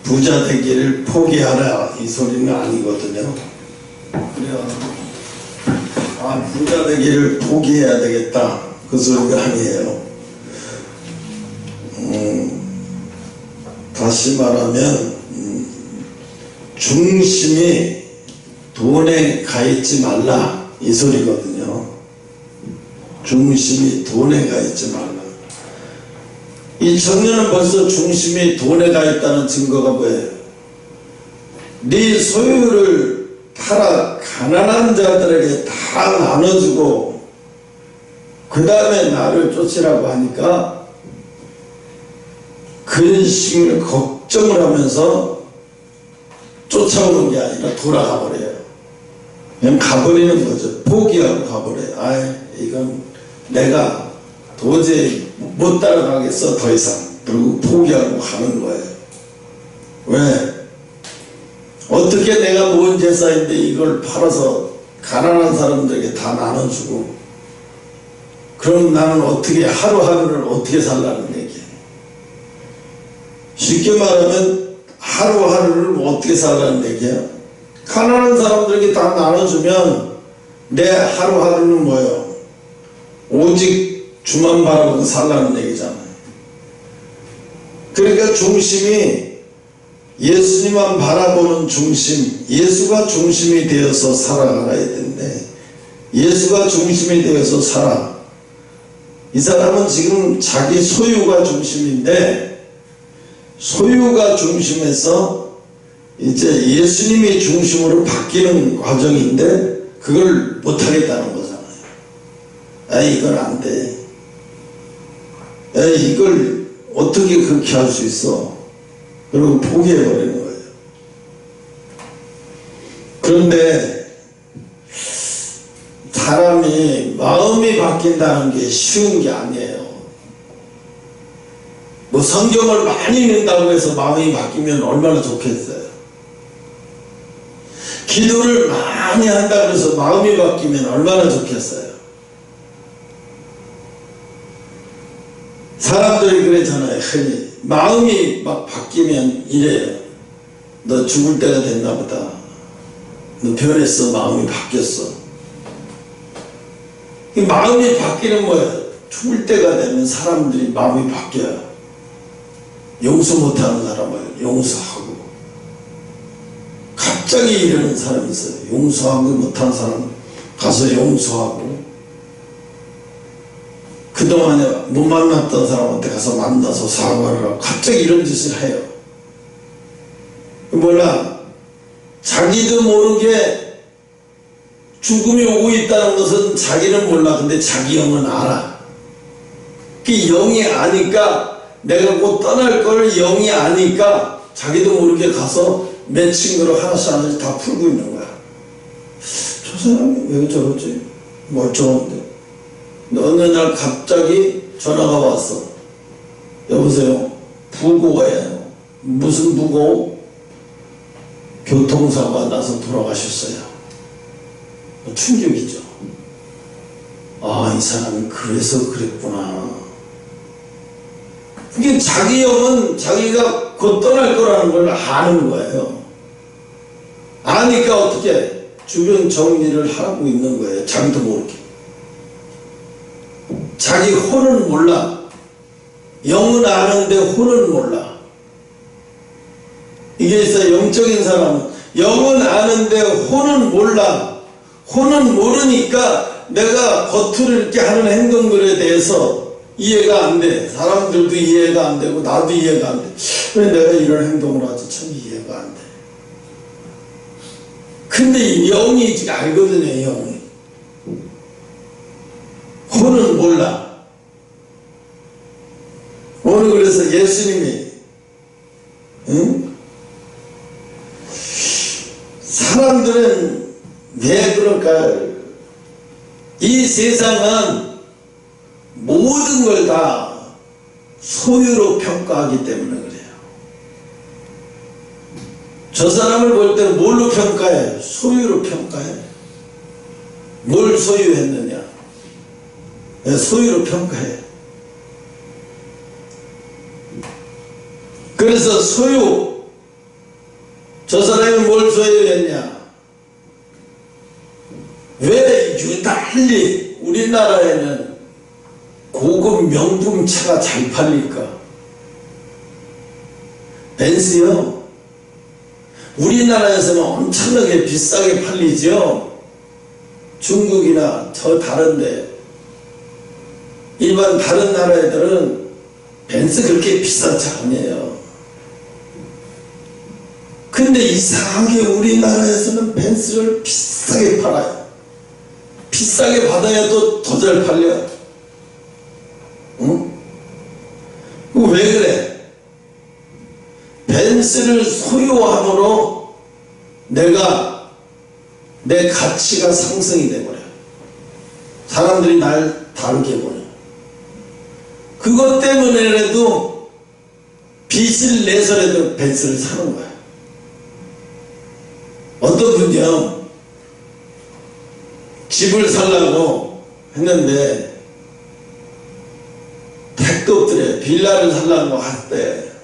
부자 되기를 포기하라 이 소리는 아니거든요. 그래요. 부자 되기를 포기해야 되겠다 그 소리가 아니에요. 다시 말하면 중심이 돈에 가 있지 말라 이 소리거든요. 중심이 돈에 가 있지 말라. 이 청년은 벌써 중심이 돈에 가 있다는 증거가 뭐예요? 네 소유를 팔아 가난한 자들에게 다 나눠주고 그 다음에 나를 쫓으라고 하니까 근심을 걱정을 하면서 쫓아오는 게 아니라 돌아가 버려요. 그냥 가버리는 거죠. 포기하고 가버려요. 이건 내가 도저히 못 따라가겠어 더 이상. 그리고 포기하고 가는 거예요. 왜? 어떻게 내가 모은 재산인데 이걸 팔아서 가난한 사람들에게 다 나눠주고 그럼 나는 어떻게 하루하루를 어떻게 살라는 얘기예요. 쉽게 말하면 하루하루를 어떻게 살라는 얘기예요. 가난한 사람들에게 다 나눠주면 내 하루하루는 뭐예요? 오직 주만 바라보고 살라는 얘기잖아요. 그러니까 중심이 예수님만 바라보는 중심, 예수가 중심이 되어서 살아가야 되는데 예수가 중심이 되어서 살아. 이 사람은 지금 자기 소유가 중심인데 소유가 중심에서 이제 예수님이 중심으로 바뀌는 과정인데 그걸 못하겠다는 거잖아요. 이건 안 돼. 이걸 어떻게 그렇게 할 수 있어? 그리고 포기해버리는 거예요. 그런데 사람이 마음이 바뀐다는 게 쉬운 게 아니에요. 뭐 성경을 많이 읽는다고 해서 마음이 바뀌면 얼마나 좋겠어요. 기도를 많이 한다고 해서 마음이 바뀌면 얼마나 좋겠어요. 사람들이 그랬잖아요. 흔히 마음이 막 바뀌면 이래요. 너 죽을 때가 됐나 보다. 너 변했어. 마음이 바뀌었어. 이 마음이 바뀌는 거예요. 죽을 때가 되면 사람들이 마음이 바뀌어요. 용서 못하는 사람을 용서하고 갑자기 이러는 사람이 있어요. 용서하고 못한 사람 가서 용서하고 그동안에 못 만났던 사람한테 가서 만나서 사과를 하고 갑자기 이런 짓을 해요. 몰라. 자기도 모르게 죽음이 오고 있다는 것은 자기는 몰라. 근데 자기 영은 알아. 그 영이 아니까 내가 곧 떠날 걸 영이 아니까 자기도 모르게 가서 맺힌 거로 하나씩 다 풀고 있는 거야. 저 사람이 왜 저러지? 멀쩡한데. 어느 날 갑자기 전화가 왔어. 여보세요. 부고예요. 무슨 부고? 교통사고가 나서 돌아가셨어요. 충격이죠. 이 사람이 그래서 그랬구나. 그게 자기 영은 자기가 곧 떠날 거라는 걸 아는 거예요. 아니까 어떻게 주변 정리를 하고 있는 거예요. 자기도 모르게. 자기 혼은 몰라. 영은 아는데 혼은 몰라. 이게 있어요. 영적인 사람은 영은 아는데 혼은 몰라. 혼은 모르니까 내가 겉으로 이렇게 하는 행동들에 대해서 이해가 안 돼. 사람들도 이해가 안 되고 나도 이해가 안 돼. 왜 내가 이런 행동을 하지? 참 이해가 안 돼. 근데 영이 알거든요. 영이. 혼은 몰라. 오늘 그래서 예수님이 사람들은 왜 그럴까요? 이 세상은 모든 걸 다 소유로 평가하기 때문에 그래요. 저 사람을 볼 때 뭘로 평가해? 소유로 평가해. 뭘 소유했느냐? 소유로 평가해. 그래서 소유, 저 사람이 뭘 소유했냐? 왜 유달리 우리나라에는 고급 명품차가 잘 팔릴까? 벤츠요. 우리나라에서는 엄청나게 비싸게 팔리죠. 중국이나 저 다른데 일반 다른 나라 애들은 벤츠 그렇게 비싼 차 아니에요. 근데 이상하게 우리나라에서는 벤츠를 비싸게 팔아요. 비싸게 받아야 또 더 잘 팔려. 응? 왜 그래? 벤츠를 소유함으로 내가 내 가치가 상승이 돼버려. 사람들이 날 다르게 보여. 그것 때문에라도 빚을 내서라도 벤츠를 사는 거야. 어떤 분이요, 집을 살라고 했는데 택도 없더래. 빌라를 살라고 할 때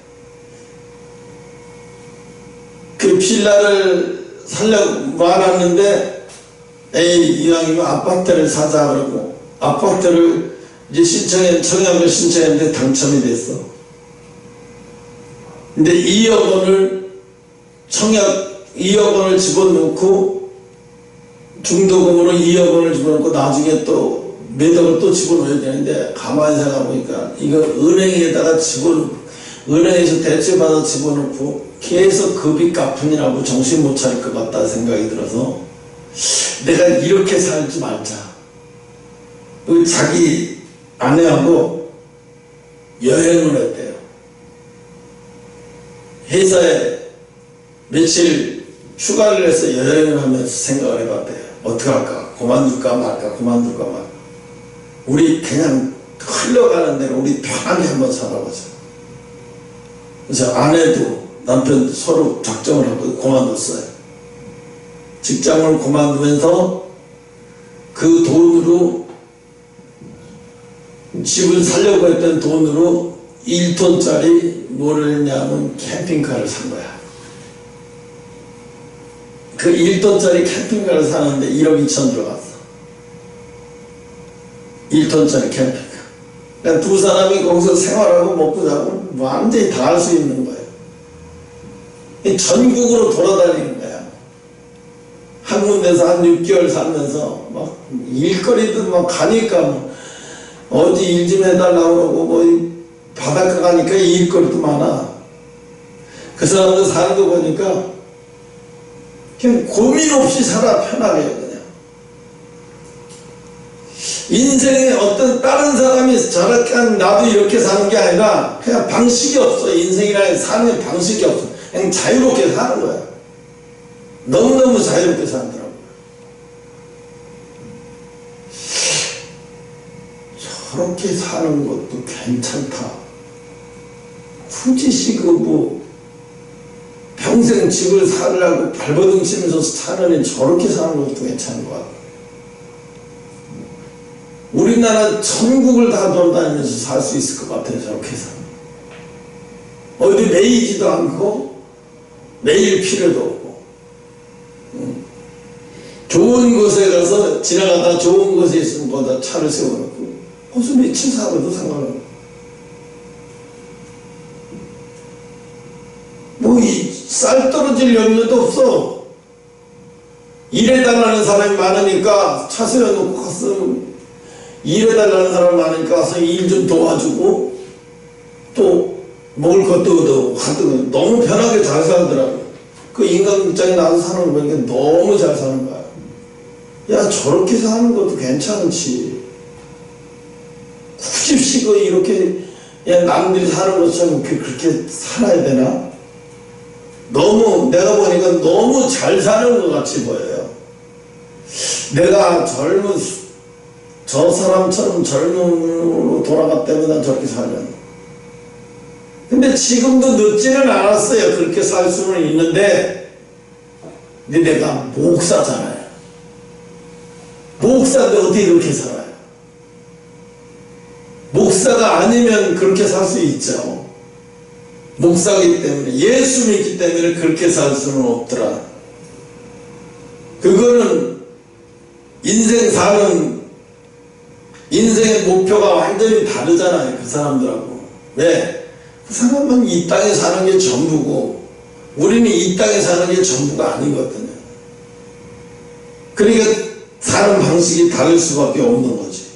그 빌라를 살려고 말았는데, 에이 이왕이면 아파트를 사자 그러고 아파트를 이제 청약을 신청했는데 당첨이 됐어. 근데 2억 원을 청약 2억 원을 집어넣고 중도금으로 2억 원을 집어넣고 나중에 또 몇 억을 또 집어넣어야 되는데, 가만히 생각해보니까 이거 은행에다가 은행에서 대출받아 집어넣고 계속 급이 갚으느라고 정신 못 차릴 것 같다 생각이 들어서 내가 이렇게 살지 말자. 자기 아내하고 여행을 했대요. 회사에 며칠 휴가를 해서 여행을 하면서 생각을 해봤대요. 어떻게 할까? 그만둘까 말까? 그만둘까 말까? 우리 그냥 흘러가는 대로 우리 편하게 한번 살아보자. 그래서 아내도 남편도 서로 작정을 하고 그만뒀어요. 직장을 그만두면서 그 돈으로, 집을 살려고 했던 돈으로 1톤짜리 뭐를 했냐면 캠핑카를 산 거야. 그 1톤짜리 캠핑카를 사는데 1억 2천 들어갔어. 1톤짜리 캠핑카. 그러니까 두 사람이 거기서 생활하고 먹고 자고 완전히 다 할 수 있는 거예요. 전국으로 돌아다니는 거야. 한 군데서 한 6개월 살면서 막 일거리도 막 가니까 뭐 어디 일 좀 해달라고 그러고 뭐 바닷가 가니까 일거리도 많아. 그 사람들 사는 거 보니까 그냥 고민 없이 살아, 편하게 그냥. 인생에 어떤 다른 사람이 저렇게 하면 나도 이렇게 사는 게 아니라 그냥 방식이 없어. 인생이라는 사는 방식이 없어. 그냥 자유롭게 사는 거야. 너무너무 자유롭게 살더라고요. 저렇게 사는 것도 괜찮다. 굳이 뭐 평생 집을 살려고 발버둥 치면서 사는 애 저렇게 사는 것도 괜찮은 것 같아. 우리나라 천국을 다 돌아다니면서 살 수 있을 것 같아요. 저렇게 해서 어디 매이지도 않고 매일 필요도 없고, 좋은 곳에 가서 지나가다 좋은 곳에 있으면 거기다 차를 세워놓고 거기서 며칠 살아도 상관없고, 뭐 쌀 떨어질 염려도 없어. 일해달라는 사람이 많으니까 차 세워놓고 갔으면, 일해달라는 사람이 많으니까 가서 일 좀 도와주고 또 먹을 것도 얻어 하여튼 너무 편하게 잘 살더라고. 그 인간 입장에 나서 사는 거 보니까 너무 잘 사는 거야. 야, 저렇게 사는 것도 괜찮지. 굳이 이렇게 야, 남들이 사는 것처럼 그렇게 살아야 되나? 너무, 내가 보니까 너무 잘 사는 것 같이 보여요. 내가 저 사람처럼 젊음으로 돌아갔다면 난 저렇게 살면. 근데 지금도 늦지는 않았어요. 그렇게 살 수는 있는데, 근데 내가 목사잖아요. 목사인데 어떻게 그렇게 살아요? 목사가 아니면 그렇게 살 수 있죠. 목사기 때문에, 예수 믿기 때문에 그렇게 살 수는 없더라. 그거는 인생 사는, 인생의 목표가 완전히 다르잖아요, 그 사람들하고. 왜? 그 사람은 이 땅에 사는 게 전부고 우리는 이 땅에 사는 게 전부가 아니거든요. 그러니까 사는 방식이 다를 수밖에 없는 거지.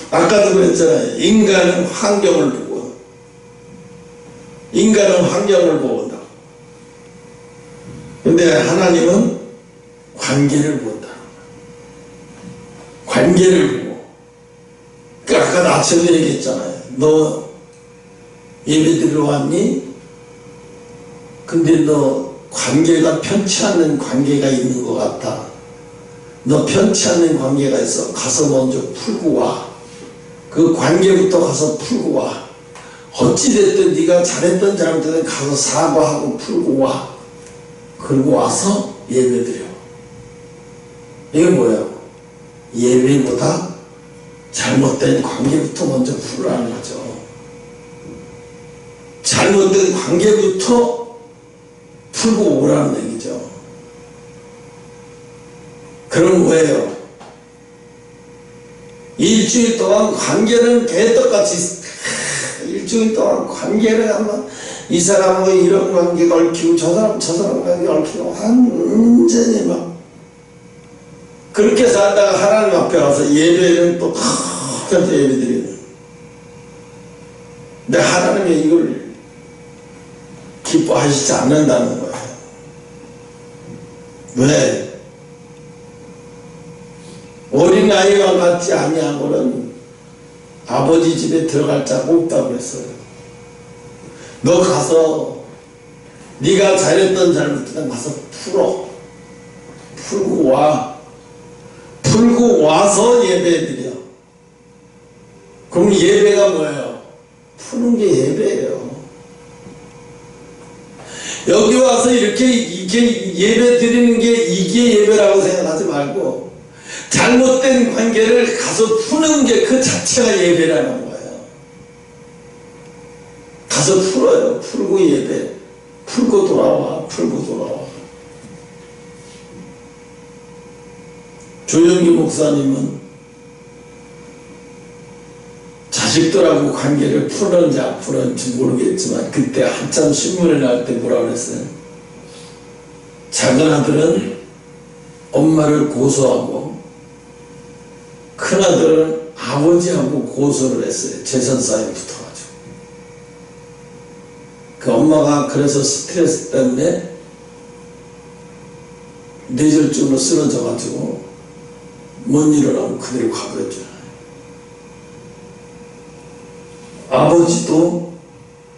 아까도 그랬잖아요. 인간은 환경을 보고, 인간은 환경을 본다. 근데 하나님은 관계를 본다. 관계를 보고. 그러니까 아까 아침에 얘기했잖아요. 너 예배 드리러 왔니? 근데 너 관계가 편치 않는 관계가 있는 것 같아. 너 편치 않는 관계가 있어. 가서 먼저 풀고 와. 그 관계부터 가서 풀고 와. 어찌됐든 네가 잘했든 잘못했든 가서 사과하고 풀고 와. 그리고 와서 예배드려. 이게 뭐예요? 예배보다 잘못된 관계부터 먼저 풀으라는 거죠. 잘못된 관계부터 풀고 오라는 얘기죠. 그럼 뭐예요? 일주일 동안 관계는 개떡같이, 일주일 동안 관계를 한번, 이 사람하고 이런 관계가 얽히고 저 사람 관계가 얽히고 완전히 막 그렇게 살다가 하나님 앞에 와서 예배는 또 커져서 예배드리는. 근데 하나님이 이걸 기뻐하시지 않는다는 거예요. 왜? 어린아이와 같지 아니하고는 아버지 집에 들어갈 자가 없다고 그랬어요. 너 가서 네가 잘했던 잘못했던 가서 풀고 와. 풀고 와서 예배드려. 그럼 예배가 뭐예요? 푸는 게 예배예요. 여기 와서 이렇게 예배 드리는 게 이게 예배라고 생각하지 말고 잘못된 관계를 가서 푸는 게 그 자체가 예배라는 거예요. 가서 풀어요. 풀고 예배. 풀고 돌아와. 풀고 돌아와. 조영기 목사님은 자식들하고 관계를 풀었는지 안 풀었는지 모르겠지만 그때 한참 신문을 날 때 뭐라 그랬어요? 작은 아들은 엄마를 고소하고 큰 아들은 아버지하고 고소를 했어요. 재산 싸움 붙어가지고. 그 엄마가 그래서 스트레스 때문에 뇌졸중으로 쓰러져가지고 못 일어나고 그대로 가버렸잖아요. 아버지도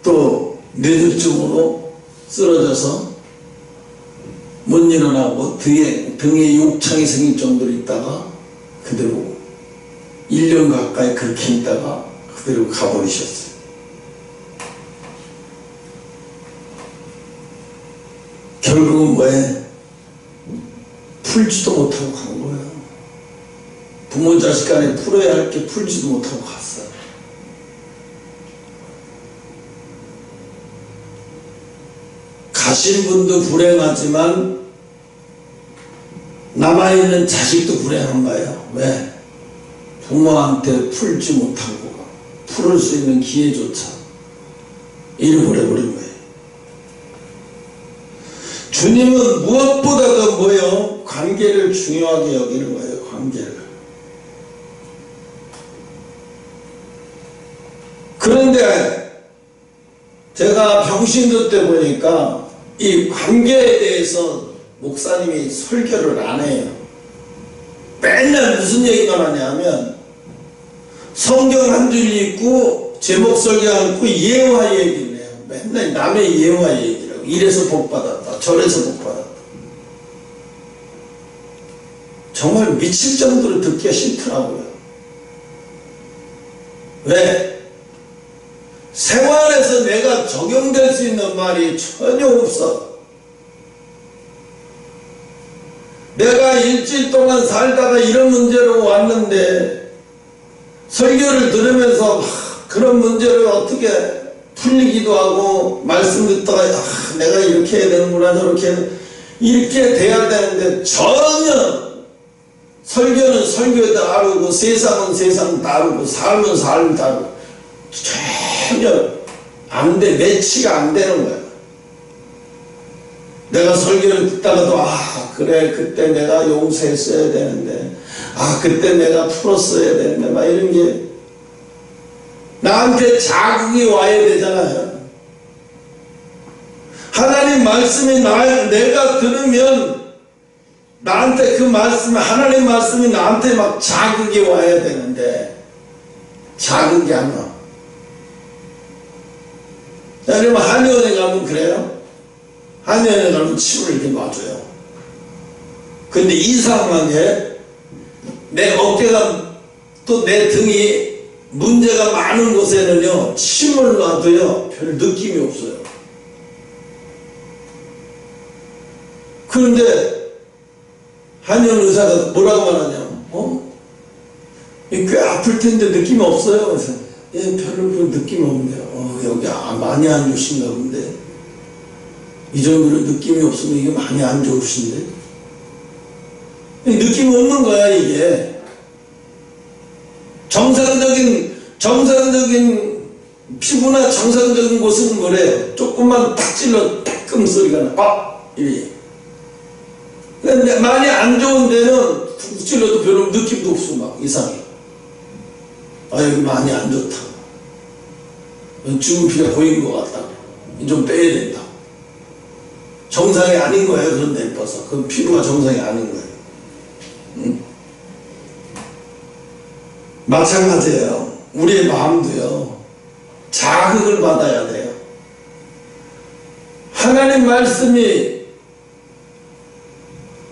또 뇌졸중으로 쓰러져서 못 일어나고 등에 욕창이 생길 정도로 있다가 그대로 1년 가까이 그렇게 있다가 그대로 가버리셨어요. 결국은 뭐해? 풀지도 못하고 간 거예요. 부모 자식 간에 풀어야 할 게 풀지도 못하고 갔어요. 가신 분도 불행하지만 남아있는 자식도 불행한 거예요. 왜? 부모한테 풀지 못하고 풀을 수 있는 기회조차 잃어버려버린 거예요. 주님은 무엇보다도 뭐예요? 관계를 중요하게 여기는 거예요. 관계를. 그런데 제가 병신도 때 보니까 이 관계에 대해서 목사님이 설교를 안 해요. 맨날 무슨 얘기만 하냐면 성경 한 줄 읽고 제목 설교하고 예화 얘기를 해요. 맨날 남의 예화 얘기라고. 이래서 복받았다. 저래서 복받았다. 정말 미칠 정도로 듣기가 싫더라고요. 왜? 생활에서 내가 적용될 수 있는 말이 전혀 없어. 내가 일주일 동안 살다가 이런 문제로 왔는데 설교를 들으면서 그런 문제를 어떻게 풀리기도 하고 말씀 듣다가 내가 이렇게 해야 되는구나 저렇게 이렇게 돼야 되는데 전혀 설교는 설교 다르고 세상은 세상 다르고 삶은 삶 다르고 전혀 안 돼. 매치가 안 되는 거야. 내가 설교를 듣다가도 그래 그때 내가 용서했어야 되는데 그때 내가 풀었어야 되는데 막 이런 게 나한테 자극이 와야 되잖아요. 하나님 말씀이 내가 들으면 나한테 그 말씀 하나님 말씀이 나한테 막 자극이 와야 되는데 자극이 안 와. 여러분 한의원에 가면 그래요? 한의원에 가면 침을 이렇게 놔줘요. 근데 이상하게 내 어깨가 또 내 등이 문제가 많은 곳에는요 침을 놔도요 별 느낌이 없어요. 그런데 한의원 의사가 뭐라고 말하냐, 꽤 아플 텐데 느낌이 없어요. 그래서 별로 그 느낌이 없네요. 여기 많이 안 좋으신가 본데 이 정도로 느낌이 없으면 이게 많이 안 좋으신데 느낌이 없는 거야. 이게 정상적인 피부나 정상적인 곳은 뭐래요? 조금만 딱 찔러 따끔 소리가 나. 이래. 근데 많이 안 좋은 데는 푹 찔러도 별로 느낌도 없어. 막 이상해. 여기 많이 안 좋다. 죽은 피가 보인 것 같다. 좀 빼야 된다. 정상이 아닌 거예요. 그런 데 예뻐서. 그건 피부가 정상이 아닌 거예요. 응? 마찬가지예요. 우리의 마음도요 자극을 받아야 돼요. 하나님 말씀이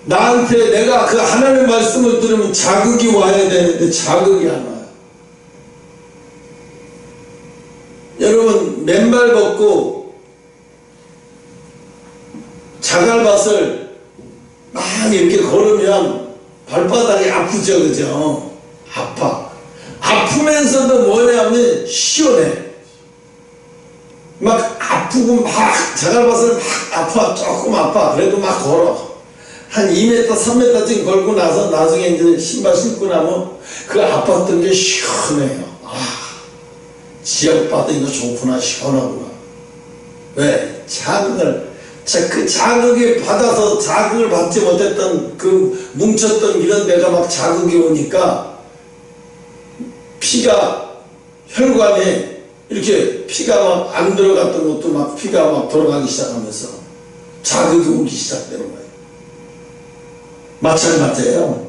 나한테 내가 그 하나님 말씀을 들으면 자극이 와야 되는데 자극이 안 와요. 여러분 맨발 벗고 자갈밭을 막 이렇게 걸으면 발바닥이 아프죠, 그죠? 아프면서도 뭐냐면 시원해. 막 아프고 막 자갈밭을 막 아파, 조금 아파. 그래도 막 걸어. 한 2m, 3m쯤 걸고 나서 나중에 이제 신발 신고 나면 그 아팠던 게 시원해요. 지역밭 이거 좋구나, 시원하구나. 왜? 그 자극이 받아서 자극을 받지 못했던 그 뭉쳤던 이런 데가 막 자극이 오니까 피가 혈관에 이렇게 피가 막 안 들어갔던 것도 막 피가 막 돌아가기 시작하면서 자극이 오기 시작되는 거예요. 마찬가지예요.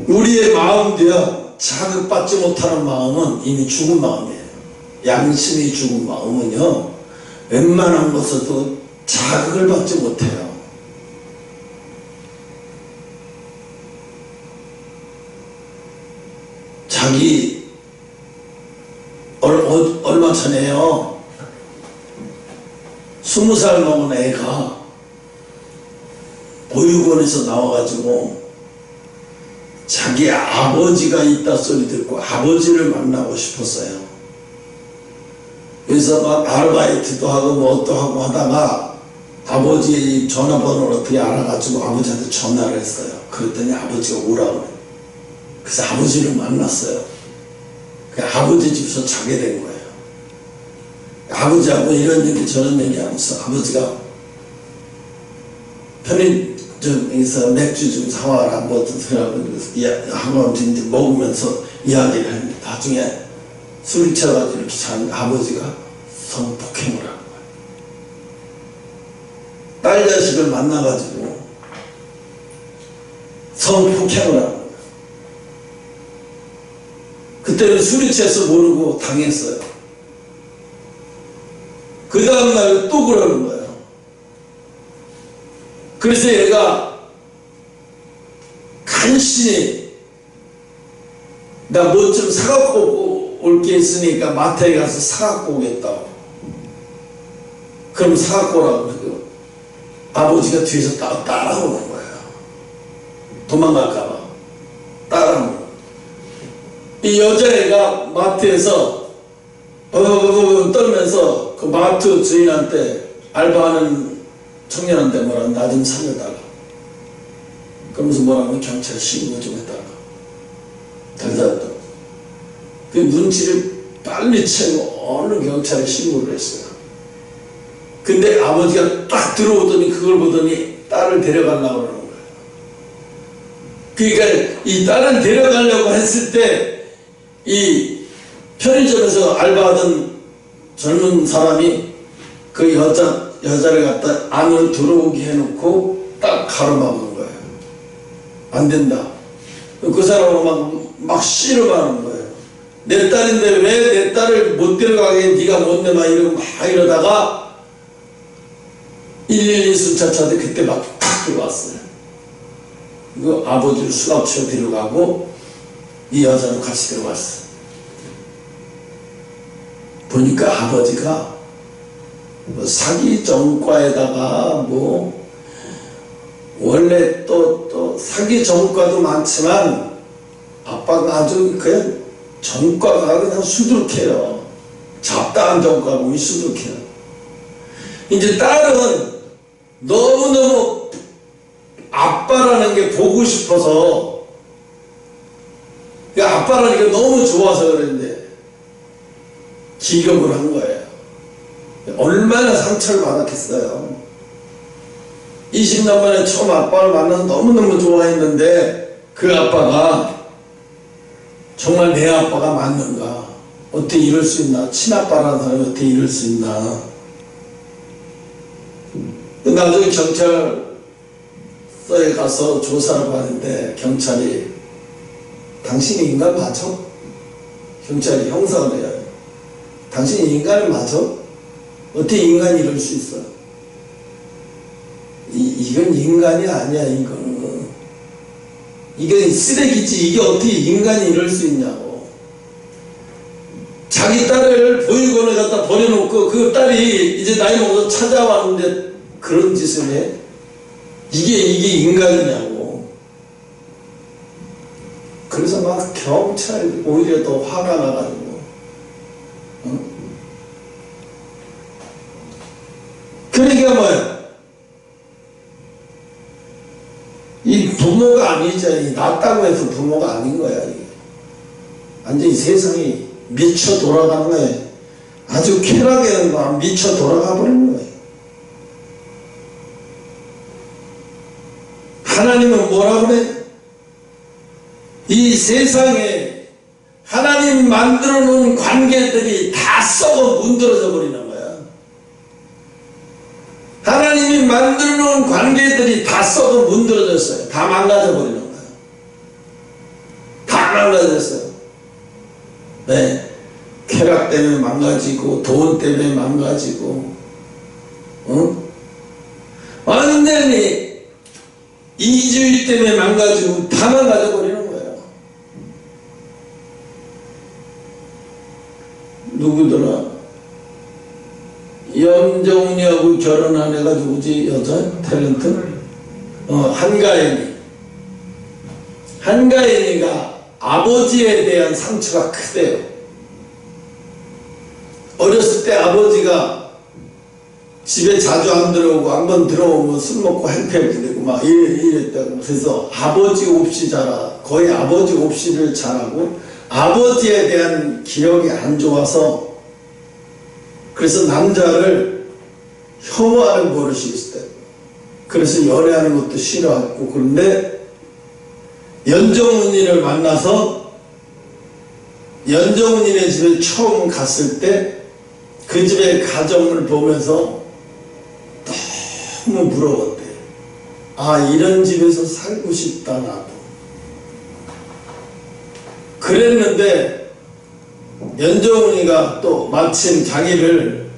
우리의 마음도요 자극받지 못하는 마음은 이미 죽은 마음이에요. 양심이 죽은 마음은요 웬만한 것에도 자극을 받지 못해요. 자기 얼마 전에요 20살 먹은 애가 보육원에서 나와가지고 자기 아버지가 있다 소리 듣고 아버지를 만나고 싶었어요. 그래서 막 아르바이트도 하고 뭣도 하고 하다가 아버지 전화번호를 어떻게 알아가지고 아버지한테 전화를 했어요. 그랬더니 아버지가 오라고 그래요. 그래서 아버지를 만났어요. 그 아버지 집에서 자게 된 거예요. 아버지하고 이런 얘기 저런 얘기 하면서 아버지가 편의점에서 맥주 좀 사와라 뭐 드라고 하고 이제 먹으면서 이야기를 했는데 나중에 술이 쳐가지고 이렇게 자는 아버지가 성폭행을 하는 거예요. 딸 자식을 만나가지고 성폭행을 하는 거예요. 그때는 술이 취해서 모르고 당했어요. 그 다음날 또 그러는 거예요. 그래서 얘가 간신히 나 뭐 좀 사갖고 올 게 있으니까 마트에 가서 사갖고 오겠다고. 그럼 사갖고 오라고 그러고 아버지가 뒤에서 따라오는 거예요. 도망갈까봐 따라오는 거예요. 이 여자애가 마트에서 떨면서 그 마트 주인한테 알바하는 청년한테 뭐라 나 좀 살려달라. 그러면서 뭐라고 경찰에 신고 좀 해달라. 달달했다. 그 눈치를 빨리 채고 어느 경찰에 신고를 했어요. 근데 아버지가 딱 들어오더니 그걸 보더니 딸을 데려가려고 그러는 거예요. 그러니까 이 딸을 데려가려고 했을 때 이 편의점에서 알바하던 젊은 사람이 그 여자를 갖다 안을 들어오게 해놓고 딱 가로막은 거예요. 안 된다. 그 사람은 막 씨름하는 거예요. 내 딸인데 왜 내 딸을 못 데려가게 네가 못 내마 이러고 막 이러다가 112 순찰차도 그때 막 탁 들어왔어요. 그 아버지를 수납치러 데려가고 이 여자도 같이 들어갔어요. 보니까 아버지가 뭐 사기 전과에다가 뭐 원래 또 사기 전과도 많지만 아빠가 아주 그냥 전과가 그냥 수두룩해요. 잡다한 전과고 수두룩해요. 이제 딸은 너무너무 아빠라는 게 보고 싶어서 아빠라는 게 너무 좋아서 그랬는데 기겁을 한 거예요. 얼마나 상처를 받았겠어요. 20년 만에 처음 아빠를 만나서 너무너무 좋아했는데 그 아빠가 정말 내 아빠가 맞는가? 어떻게 이럴 수 있나? 친아빠라는 사람이 어떻게 이럴 수 있나? 나중에 경찰서에 가서 조사를 받는데 경찰이 당신이 인간 맞아? 경찰이 형사를 해요. 당신이 인간을 맞아? 어떻게 인간이 이럴 수 있어? 이건 인간이 아니야. 이건 쓰레기지. 이게 어떻게 인간이 이럴 수 있냐고. 자기 딸을 보육원에 갖다 버려놓고 그 딸이 이제 나이 먹어서 찾아왔는데 그런 짓을 해? 이게 인간이냐고. 그래서 막 경찰 오히려 더 화가 나가지고, 응? 그러니까 뭐야? 이 부모가 아니죠. 이 낫다고 해서 부모가 아닌 거야. 이게. 완전히 세상이 미쳐 돌아가는 거예요. 아주 쾌락에 미쳐 돌아가 버리는 거예요. 하나님은 뭐라 그래? 이 세상에 하나님 만들어 놓은 관계들이 다 썩어 문드러져 버리는 거야. 하나님이 만들어 놓은 관계들이 다 썩어 문드러졌어요. 다 망가져 버리는 거야. 다 망가졌어요. 네. 쾌락 때문에 망가지고 돈 때문에 망가지고, 응? 완전히 이주의 때문에 망가지고 다 망가져 버리는 거예요. 누구더라? 염정리하고 결혼한 애가 누구지? 여자? 탤런트? 한가인이가 아버지에 대한 상처가 크대요. 어렸을 때 아버지가 집에 자주 안 들어오고 한번 들어오면 술 먹고 행패를 부리고 막 이랬다고. 그래서 아버지 없이 자라, 거의 아버지 없이를 자라고 아버지에 대한 기억이 안 좋아서 그래서 남자를 혐오하는 버릇이 있었대요. 그래서 연애하는 것도 싫어하고. 그런데 연정훈이를 만나서 연정훈이네 집에 처음 갔을 때 그 집의 가정을 보면서 너무 부러웠대. 아, 이런 집에서 살고 싶다 나도. 그랬는데 연정훈이가 또 마침 자기를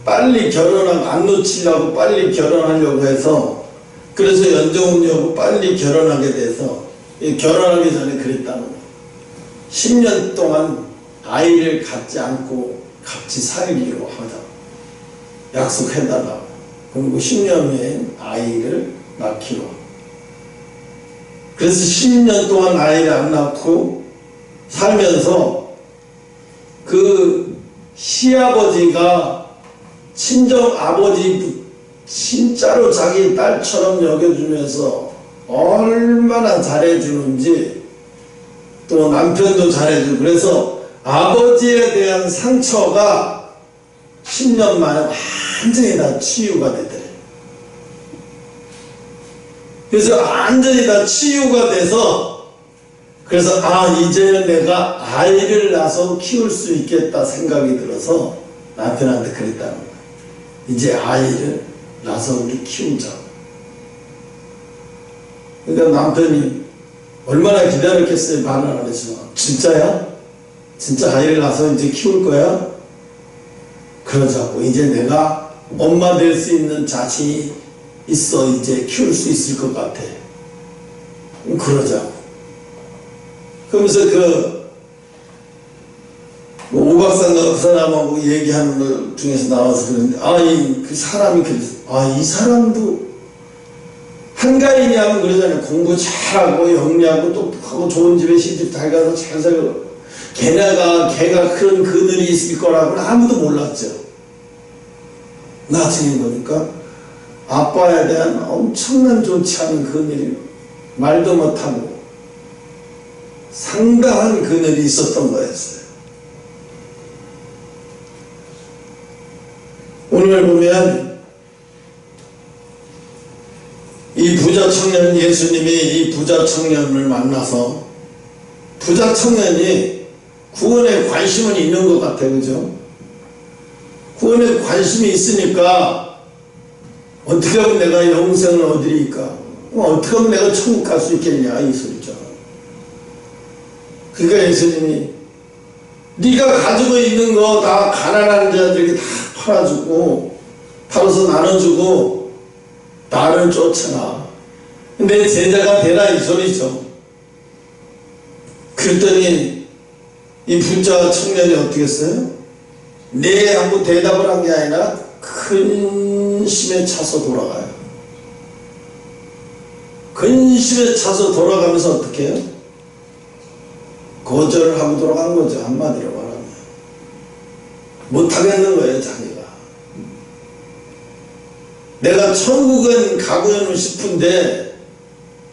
빨리 결혼하고 안 놓치려고 빨리 결혼하려고 해서, 그래서 연정훈이하고 빨리 결혼하게 돼서 결혼하기 전에 그랬다는 거예요. 10년 동안 아이를 갖지 않고 같이 살기로 하자. 약속해달라고. 그리고 10년 후에 아이를 낳기로. 그래서 10년 동안 아이를 안 낳고 살면서 그 시아버지가 친정 아버지 진짜로 자기 딸처럼 여겨주면서 얼마나 잘해주는지, 또 남편도 잘해주고, 그래서 아버지에 대한 상처가 10년 만에 완전히 다 치유가 되더래. 그래서 완전히 다 치유가 돼서, 그래서 이제는 내가 아이를 낳아서 키울 수 있겠다 생각이 들어서 남편한테 그랬다는 거야. 이제 아이를 낳아서 우리 키우자. 그러니까 남편이 얼마나 기다렸겠어요. 반을 안 했지만. 진짜야? 진짜 아이를 낳아서 이제 키울 거야? 그러자고. 이제 내가 엄마 될 수 있는 자신이 있어. 이제 키울 수 있을 것 같아. 그러자고. 그러면서 오박사인가 그 사람하고 얘기하는 것 중에서 나와서 그랬는데, 그 사람이 그랬어. 이 사람도 한가인이 하면 그러잖아요. 공부 잘하고 영리하고 똑똑하고 좋은 집에 시집 잘 가서 잘 살고, 걔가 그런 그늘이 있을 거라고는 아무도 몰랐죠. 나중에 보니까 아빠에 대한 엄청난 좋지 않은 그늘이, 말도 못하고 상당한 그늘이 있었던 거였어요. 오늘 보면 이 부자 청년, 예수님이 이 부자 청년을 만나서, 부자 청년이 구원에 관심은 있는 것 같아요. 그죠? 구원에 관심이 있으니까 어떻게 하면 내가 영생을 얻으리까? 어떻게 하면 내가 천국 갈 수 있겠냐, 이 소리죠. 그러니까 예수님이 네가 가지고 있는 거 다 가난한 자들에게 다 팔아주고, 팔아서 나눠주고 나를 쫓아라. 내 제자가 되라, 이 소리죠. 그랬더니 이 부자 청년이 어떻게 했어요? 네 하고 대답을 한 게 아니라 근심에 차서 돌아가요. 근심에 차서 돌아가면서 어떻게 해요? 거절을 하고 돌아간 거죠. 한마디로 말하면 못하겠는 거예요. 자기가 내가 천국은 가고는 싶은데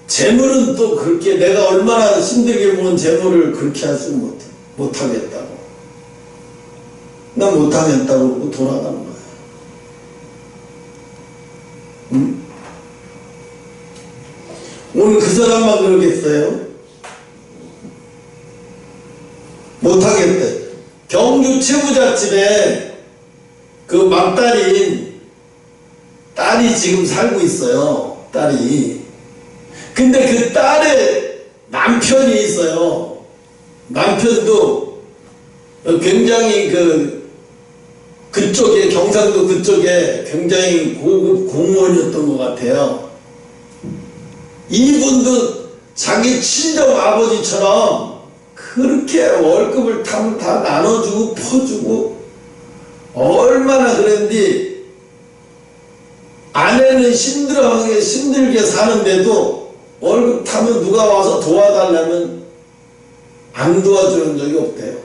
재물은 또 그렇게 내가 얼마나 힘들게 모은 재물을 그렇게 할 수는 못하겠다고, 나 못하겠다고 그러고 돌아가는 거예요. 오늘 그 사람만 그러겠어요? 못하겠대. 경주 최부잣집에 그 막달인 딸이 지금 살고 있어요. 딸이. 근데 그 딸의 남편이 있어요. 남편도 굉장히 그쪽에, 경상도 그쪽에 굉장히 고급 공무원이었던 것 같아요. 이분도 자기 친정 아버지처럼 그렇게 월급을 다 나눠주고 퍼주고 얼마나 그랬는데, 아내는 힘들게 사는데도 월급 타면 누가 와서 도와달라면 안 도와주는 적이 없대요.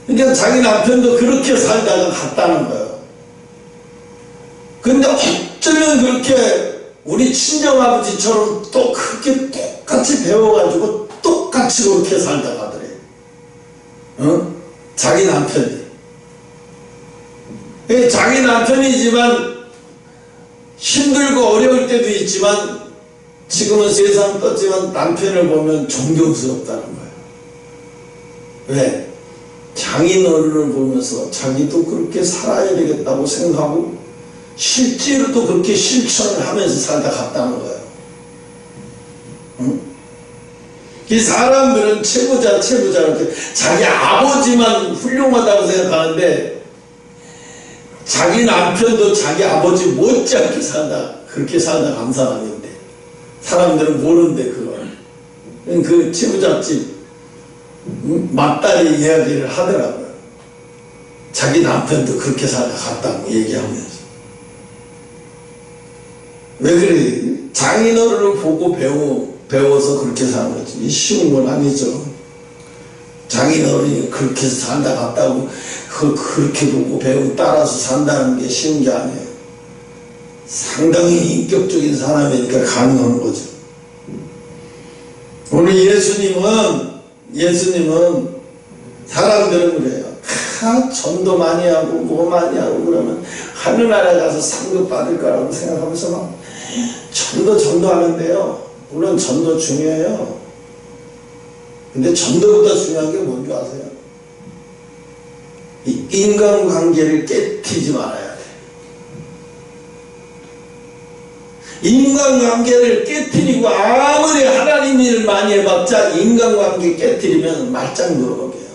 그러니까 자기 남편도 그렇게 살다가 갔다는 거예요. 근데 어쩌면 그렇게 우리 친정아버지처럼 또 그렇게 똑같이 배워가지고 똑같이 그렇게 살다 가더래. 자기 남편이. 자기 남편이지만 힘들고 어려울 때도 있지만, 지금은 세상 떴지만 남편을 보면 존경스럽다는 거예요. 왜? 장인어른을 보면서 자기도 그렇게 살아야 되겠다고 생각하고 실제로도 그렇게 실천을 하면서 살다 갔다는 거예요. 이 사람들은 최부자 이렇게 자기 아버지만 훌륭하다고 생각하는데, 자기 남편도 자기 아버지 못지않게 그렇게 살다 간 사람인데, 사람들은 모르는데 그걸. 그 최부잣집 맞다리 이야기를 하더라고요. 자기 남편도 그렇게 살다 갔다고 얘기하면서. 왜 그래? 장인어른을 보고 배워서 그렇게 사는 거지. 쉬운 건 아니죠. 자기 어른이 그렇게 산다 갔다고 그렇게 보고 배우고 따라서 산다는 게 쉬운 게 아니에요. 상당히 인격적인 사람이니까 가능한 거죠. 오늘 예수님은 사람들은 그래요. 전도 많이 하고 뭐 많이 하고 그러면 하늘나라에 가서 상급 받을 거라고 생각하면서 막 전도하는데요. 물론 전도 중요해요. 근데 전도보다 중요한 게 뭔지 아세요? 이 인간관계를 깨트리지 말아야 돼. 인간관계를 깨트리고 아무리 하나님 일을 많이 해봤자 인간관계 깨트리면 말짱 물어보게요.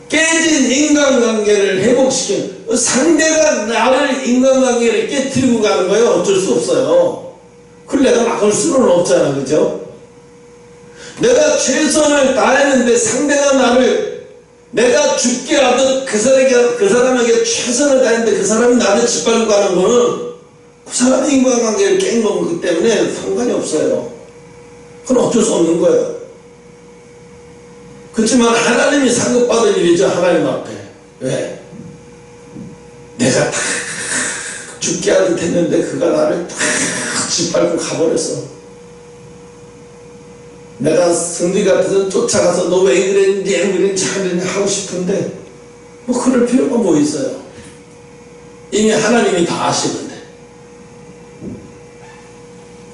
깨진 인간관계를 회복시키는, 상대가 나를 인간관계를 깨트리고 가는 거예요. 어쩔 수 없어요. 그걸 내가 막을 수는 없잖아, 그죠? 내가 최선을 다했는데 상대가 나를, 내가 죽게 하듯 그 사람에게 최선을 다했는데 그 사람이 나를 짓밟고 가는 거는 그 사람의 인간관계를 깬 거기 때문에 상관이 없어요. 그건 어쩔 수 없는 거예요. 그렇지만 하나님이 상급받을 일이죠. 하나님 앞에. 왜? 내가 다 죽게 하듯 했는데 그가 나를 다 짓밟고 가버렸어. 내가 승리 같아서 쫓아가서 너 왜 그랬는지 왜 그랬는지 하고 싶은데 뭐 그럴 필요가 뭐 있어요. 이미 하나님이 다 아시는데.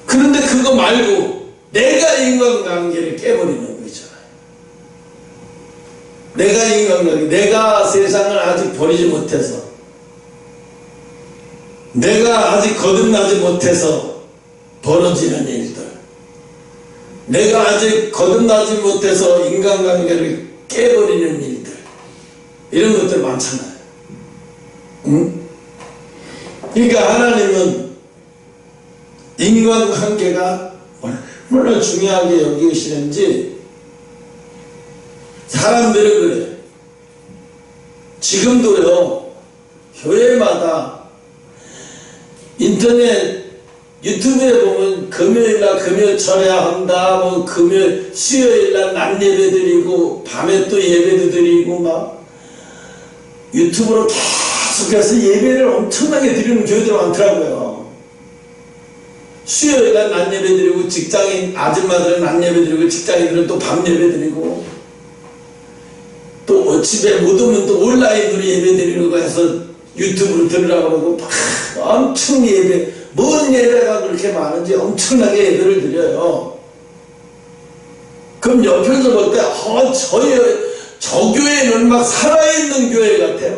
그런데 그거 말고 내가 인간관계를 깨버리는 거 있잖아요. 내가 인간관계, 내가 세상을 아직 버리지 못해서, 내가 아직 거듭나지 못해서 벌어지는 일들, 내가 아직 거듭나지 못해서 인간관계를 깨버리는 일들, 이런 것들 많잖아요. 응? 그러니까 하나님은 인간관계가 얼마나 중요하게 여기시는지. 사람들은 그래. 지금도요, 교회마다 인터넷 유튜브에 보면 금요일날 금요 철야 한다, 뭐 수요일날 낮 예배 드리고 밤에 또 예배도 드리고 막 유튜브로 계속해서 예배를 엄청나게 드리는 교회들 많더라고요. 수요일날 낮 예배 드리고, 직장인 아줌마들은 낮 예배 드리고, 직장인들은 또 밤 예배 드리고, 또 집에 못 오면 또 온라인으로 예배 드리는 거 해서 유튜브로 들으라고 그러고 막 엄청 예배, 뭔 예배가 그렇게 많은지 엄청나게 예배를 드려요. 그럼 옆에서 볼 때 저 교회는 막 살아있는 교회 같아.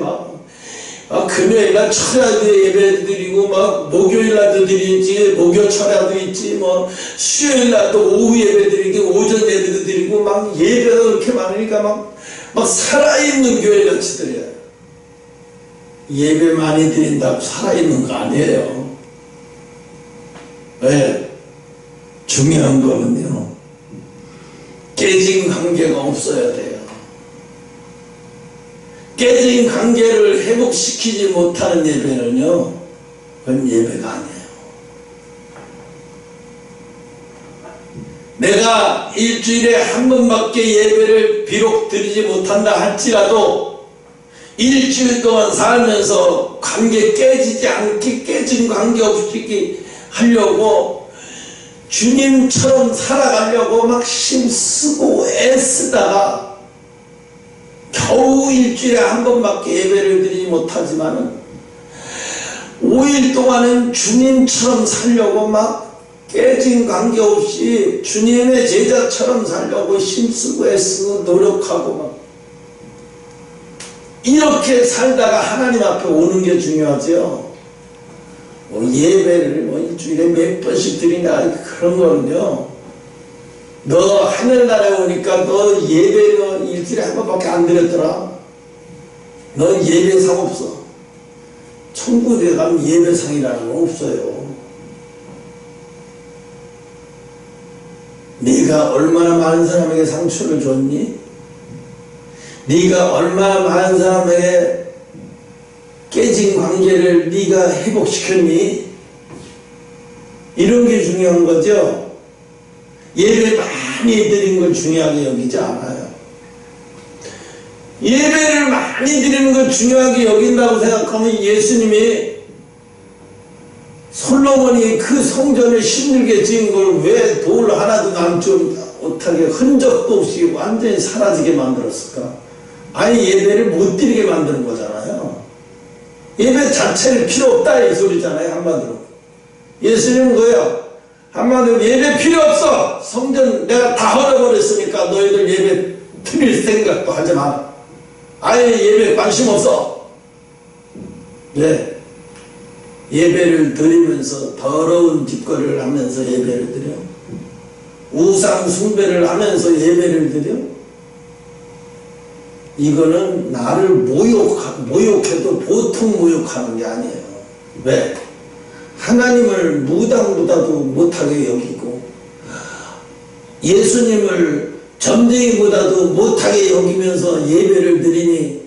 막 금요일날 철야도 예배 드리고, 막 목요일날도 드리지, 목요 철야도 있지, 뭐 수요일날도 오후 예배 드리고 오전 예배도 드리고, 막 예배가 그렇게 많으니까 막 살아있는 교회 같이 드려요. 예배 많이 드린다고 살아있는 거 아니에요. 왜? 중요한 거는요, 깨진 관계가 없어야 돼요. 깨진 관계를 회복시키지 못하는 예배는요, 그건 예배가 아니에요. 내가 일주일에 한 번밖에 예배를 비록 드리지 못한다 할지라도 일주일 동안 살면서 관계 깨지지 않게, 깨진 관계 없이 하려고 주님처럼 살아가려고 막 힘쓰고 애쓰다가 겨우 일주일에 한 번밖에 예배를 드리지 못하지만은 5일 동안은 주님처럼 살려고 막 깨진 관계없이 주님의 제자처럼 살려고 힘쓰고 애쓰고 노력하고 막 이렇게 살다가 하나님 앞에 오는 게 중요하죠. 뭐 예배를 뭐 일주일에 몇 번씩 드리나 그런 거는요, 너 하늘나라에 오니까 너 예배 너 일주일에 한 번밖에 안 드렸더라. 너 예배상 없어. 천국에 가면 예배상이라는 건 없어요. 네가 얼마나 많은 사람에게 상처를 줬니? 네가 얼마나 많은 사람에게 깨진 관계를 네가 회복시켰니? 이런 게 중요한 거죠. 예배 많이 드리는 걸 중요하게 여기지 않아요. 예배를 많이 드리는 걸 중요하게 여긴다고 생각하면 예수님이 솔로몬이 그 성전을 힘들게 지은 걸 왜 돌 하나도 남지 못하게 흔적도 없이 완전히 사라지게 만들었을까? 아예 예배를 못 드리게 만드는 거잖아요. 예배 자체를 필요 없다 이 소리잖아요. 한마디로 예수님은 뭐예요? 한마디로 예배 필요 없어. 성전 내가 다 헐어버렸으니까 너희들 예배 드릴 생각도 하지 마. 아예 예배 관심 없어. 네. 예배를 드리면서 더러운 짓거리를 하면서 예배를 드려? 우상 숭배를 하면서 예배를 드려? 이거는 나를 모욕해도 보통 모욕하는 게 아니에요. 왜? 하나님을 무당보다도 못하게 여기고 예수님을 점쟁이보다도 못하게 여기면서 예배를 드리니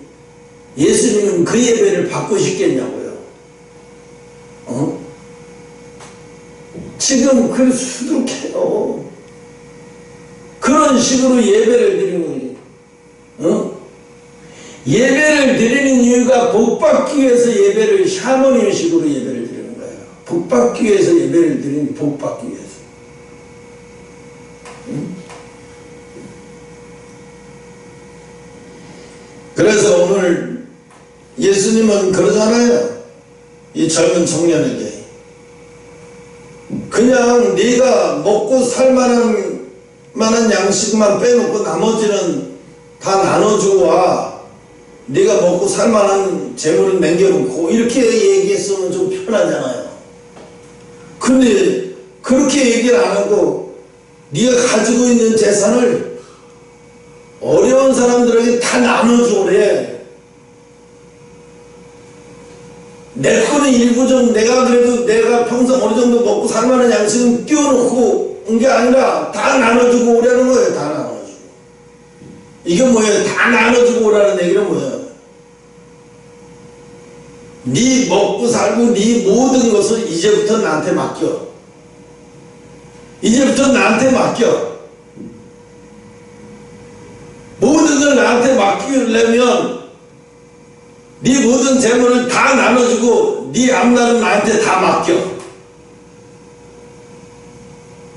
예수님은 그 예배를 받고 싶겠냐고요. 지금 그 수두룩해요. 그런 식으로 예배를 드리는 거예요. 예배를 드리는 이유가 복받기 위해서 예배를 샤머니식으로 예배를 드리는 거예요. 복받기 위해서 예배를 드리는 복받기 위해서. 그래서 오늘 예수님은 그러잖아요. 이 젊은 청년에게 그냥 네가 먹고 살만한 양식만 빼놓고 나머지는 다 나눠주고 와. 네가 먹고 살만한 재물은 남겨놓고 이렇게 얘기했으면 좀 편하잖아요. 근데 그렇게 얘기를 안 하고 네가 가지고 있는 재산을 어려운 사람들에게 다 나눠주래. 내 거는 일부 좀 내가 그래도 내가 평생 어느 정도 먹고 살만한 양식은 띄워놓고 온 게 아니라 다 나눠주고 오라는 거예요. 다 나눠주고. 이게 뭐예요? 다 나눠주고 오라는 얘기는 뭐예요? 네 먹고 살고 네 모든 것을 이제부터 나한테 맡겨. 이제부터 나한테 맡겨. 모든 걸 나한테 맡기려면 네 모든 재물을 다 나눠주고 네 앞날은 나한테 다 맡겨.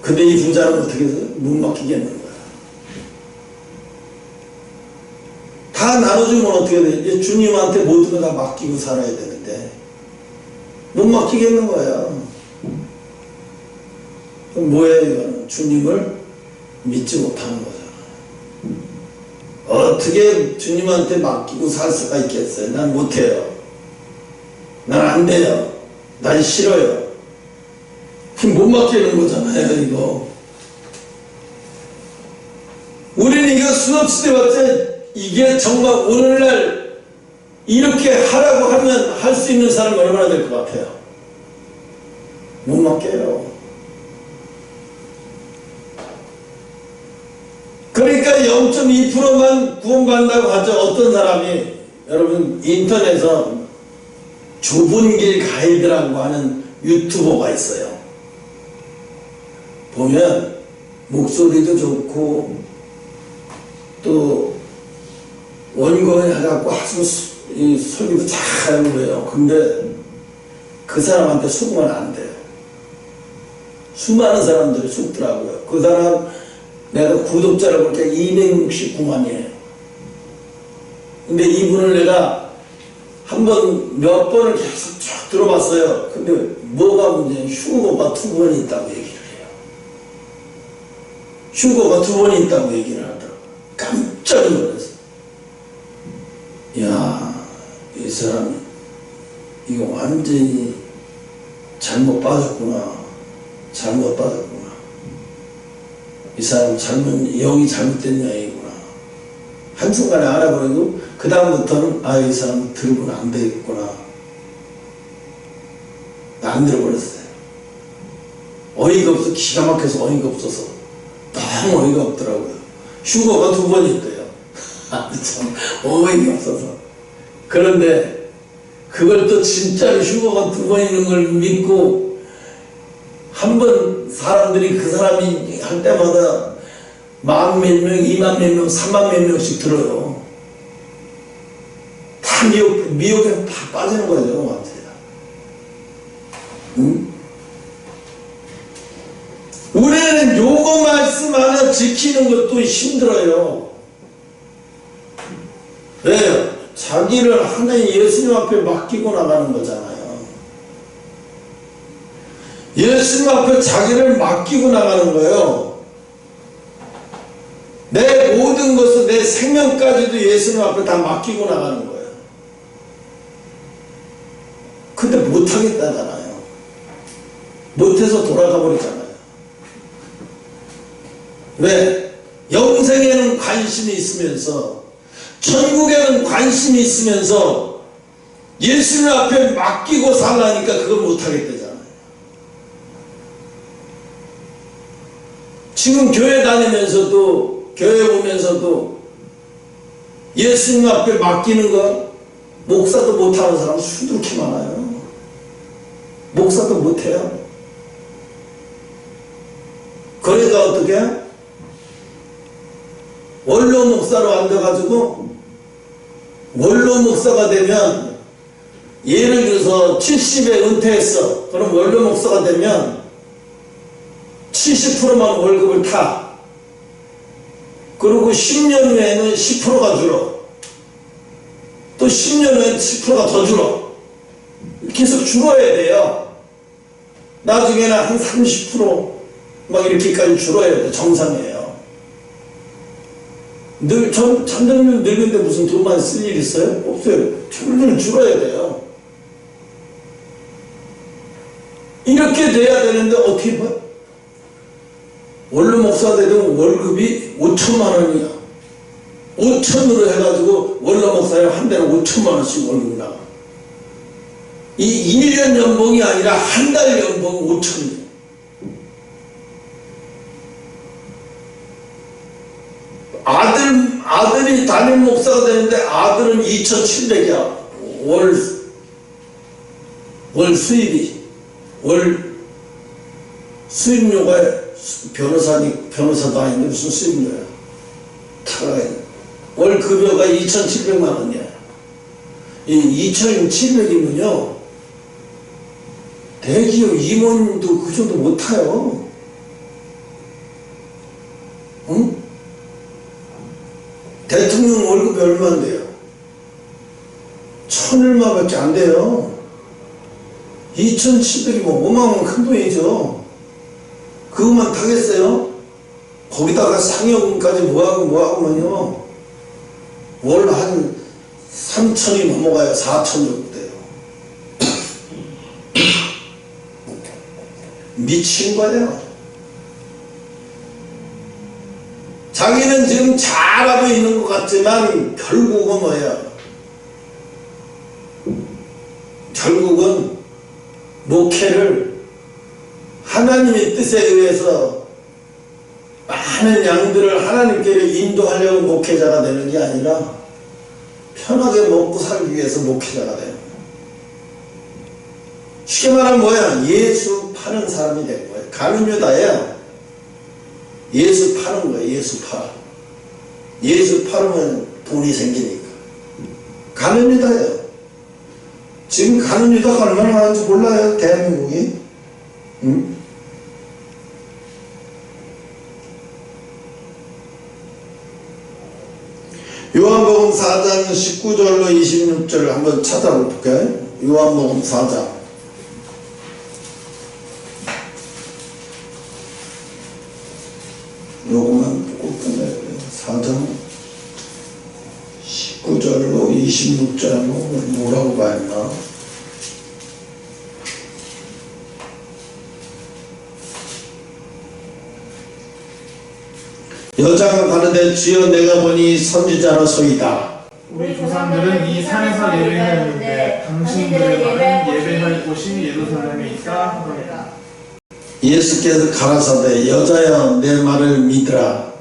근데 이 부자는 어떻게 해서 못 맡기겠는 거야. 다 나눠주면 어떻게 돼? 이제 주님한테 모든 걸 다 맡기고 살아야 되는데 못 맡기겠는 거야. 그럼 뭐예요 이거는? 주님을 믿지 못하는 거잖아. 어떻게 주님한테 맡기고 살 수가 있겠어요? 난 못해요. 난 안 돼요. 난 싫어요. 못 맡기는 거잖아요 이거. 우리는 이거 수없이 해봤자 이게 정말 오늘날 이렇게 하라고 하면 할 수 있는 사람이 얼마나 될 것 같아요? 못 맡겨요. 그러니까 0.2%만 구원받는다고 하죠. 어떤 사람이 여러분 인터넷에서 좁은 길 가이드라고 하는 유튜버가 있어요. 보면 목소리도 좋고 또 원고에 해갖고 아주 설교도 잘 하는 거예요. 근데 그 사람한테 속으면 안 돼요. 수많은 사람들이 속더라고요. 그 사람 내가 구독자를 보니까 269만이에요. 근데 이분을 내가 몇 번을 계속 쭉 들어봤어요. 근데 뭐가 문제냐? 휴거가 2번 있다고 얘기를 해요. 휴거가 2번 있다고 얘기를 하더라고요. 깜짝 놀랐어요. 야, 이 사람 이거 완전히 잘못 빠졌구나. 잘못 빠졌구나. 이 사람 영이 잘못된 여행이구나. 한순간에 알아버리고 그 다음부터는 이 사람 들으면 안 되겠구나. 안 들어버렸어요. 어이가 없어. 기가 막혀서 어이가 없어서 너무 어이가 없더라고요. 휴거가 2번 있대요. 참 어이가 없어서. 그런데 그걸 또 진짜로 휴거가 2번 있는 걸 믿고 한 번 사람들이 그 사람이 할 때마다 10,000몇 명, 20,000몇 명, 30,000몇 명씩 들어요. 다 미혹에 다 빠지는 거죠, 완전히. 응? 우리는 요거 말씀 하나 지키는 것도 힘들어요. 왜요? 자기를 하나님 예수님 앞에 맡기고 나가는 거잖아요. 예수님 앞에 자기를 맡기고 나가는 거예요. 내 모든 것을, 내 생명까지도 예수님 앞에 다 맡기고 나가는 거예요. 근데 못하겠다잖아요. 못해서 돌아가 버리잖아요. 왜? 영생에는 관심이 있으면서, 천국에는 관심이 있으면서 예수님 앞에 맡기고 살라니까 그걸 못하겠다잖아요. 지금 교회 다니면서도, 교회 오면서도 예수님 앞에 맡기는 거 목사도 못하는 사람 수두룩히 많아요. 목사도 못해요. 그러니까 어떻게? 원로 목사로 앉아가지고 원로 목사가 되면, 예를 들어서 70에 은퇴했어. 그럼 원로 목사가 되면 70%만 월급을 타. 그리고 10년 후에는 10%가 줄어. 또 10년 후에는 10%가 더 줄어. 계속 줄어야 돼요. 나중에는 한 30% 이렇게까지 줄어야 돼. 정상이에요. 천장님 늙은데 무슨 돈만 쓸 일 있어요? 없어요. 점점 줄어야 돼요. 이렇게 돼야 되는데 어떻게 봐? 원로 목사 되면 월급이 5천만 원이야. 5천으로 해가지고 원로 목사에 한 달에 5천만 원씩 월급 나가. 이 1년 연봉이 아니라 한 달 연봉 5천이에요. 아들이 담임 목사가 되는데 아들은 2,700이야. 월 수입료가 변호사도 아닌데 무슨 수입료야. 월 급여가 2,700만 원이야. 이 2,700이면요. 대기업 임원도 그 정도 못 타요. 응? 대통령 월급이 얼마인데요? 1,000얼마밖에 안 돼요. 2,700이면 어마어마한 큰 돈이죠. 그것만 타겠어요? 거기다가 상여금까지 뭐하고만요. 월 한 3,000이 넘어가요. 4,000 정도 돼요. 미친 거예요. 자기는 지금 잘하고 있는 것 같지만 결국은 뭐예요? 결국은 목회를 하나님의 뜻에 의해서 많은 양들을 하나님께 인도하려고 목회자가 되는 게 아니라 편하게 먹고 살기 위해서 목회자가 돼요. 쉽게 말하면 뭐야? 예수 파는 사람이 된 거예요. 가룟 유다예요. 예수 파는 거예요. 예수 팔아. 예수 팔으면 돈이 생기니까. 가룟 유다예요. 지금 가룟 유다가 얼마나 많은지 몰라요. 대한민국이. 응? 요한복음 4장 19절로 26절 한번 찾아볼까요? 요한복음 4장. 요것만 꼭 끝내야 돼요. 4장 19절로 26절 한번 뭐라고 봐야나? 여자가 가르되 주여 내가 보니 선지자로소이다. 우리 조상들은 이 산에서 예배하였는데 당신들의 예배할 곳이 예루살렘에 있다 하더라. 예수께서 가라사대 여자여 내 말을 믿으라.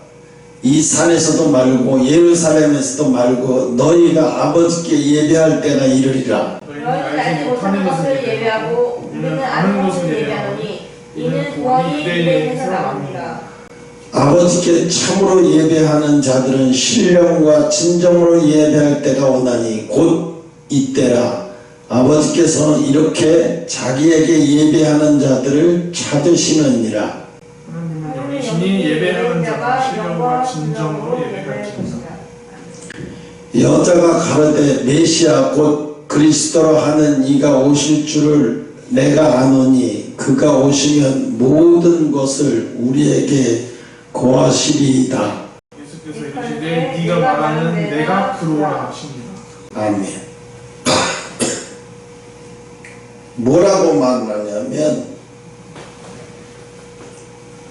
이 산에서도 말고 예루살렘에서도 말고 너희가 아버지께 예배할 때가 이르리라. 너희는 알지 못하는 것을 예배하고 우리는 아는 것을 예배하노니 이는 구원이 그대에게서 나옵니다. 아버지께 참으로 예배하는 자들은 신령과 진정으로 예배할 때가 오나니 곧 이때라. 아버지께서는 이렇게 자기에게 예배하는 자들을 찾으시느니라. 하나님은 영이시니 예배하는 자가 신령과 진정으로 예배할지니라. 여자가 가로되 메시아 곧 그리스도라 하는 이가 오실 줄을 내가 아노니 그가 오시면 모든 것을 우리에게 고하시리이다. 예수께서 이르시되 네가 말하는 내가 그로라 하시니라. 아멘. 뭐라고 말하냐면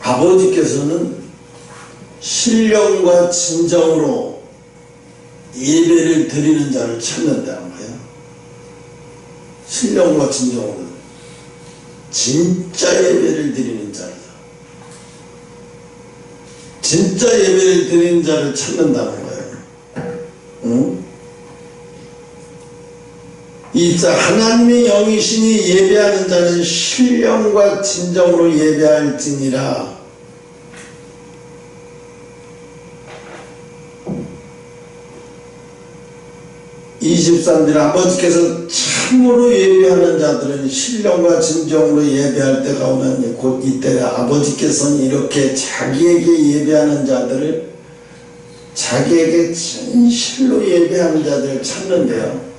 아버지께서는 신령과 진정으로 예배를 드리는 자를 찾는다는 거예요. 신령과 진정으로 진짜 예배를 드리는 자다. 진짜 예배를 드리는 자를 찾는다는 거예요. 응? 이자 하나님의 영이시니 예배하는 자는 신령과 진정으로 예배할지니라. (23절) 아버지께서 참으로 예배하는 자들은 신령과 진정으로 예배할 때가 오나니 곧 이때라. 아버지께서는 이렇게 자기에게 예배하는 자들을 자기에게 진실로 예배하는 자들을 찾는데요.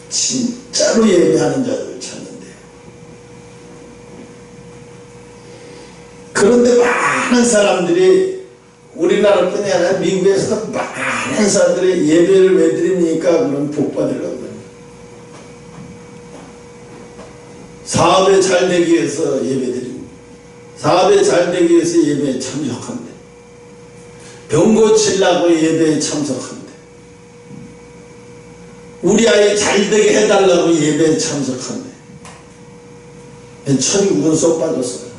진짜로 예배하는 자들을 찾는데요. 그런데 많은 사람들이 우리나라뿐이 아니라 미국에서도 많은 사람들이 예배를 왜 드립니까? 그럼 복 받으려고. 사업에 잘 되기 위해서 예배 드립니다. 사업에 잘 되기 위해서 예배에 참석한대. 병 고치려고 예배에 참석한대. 우리 아이 잘 되게 해달라고 예배에 참석한대. 천국은 쏙 빠졌어요.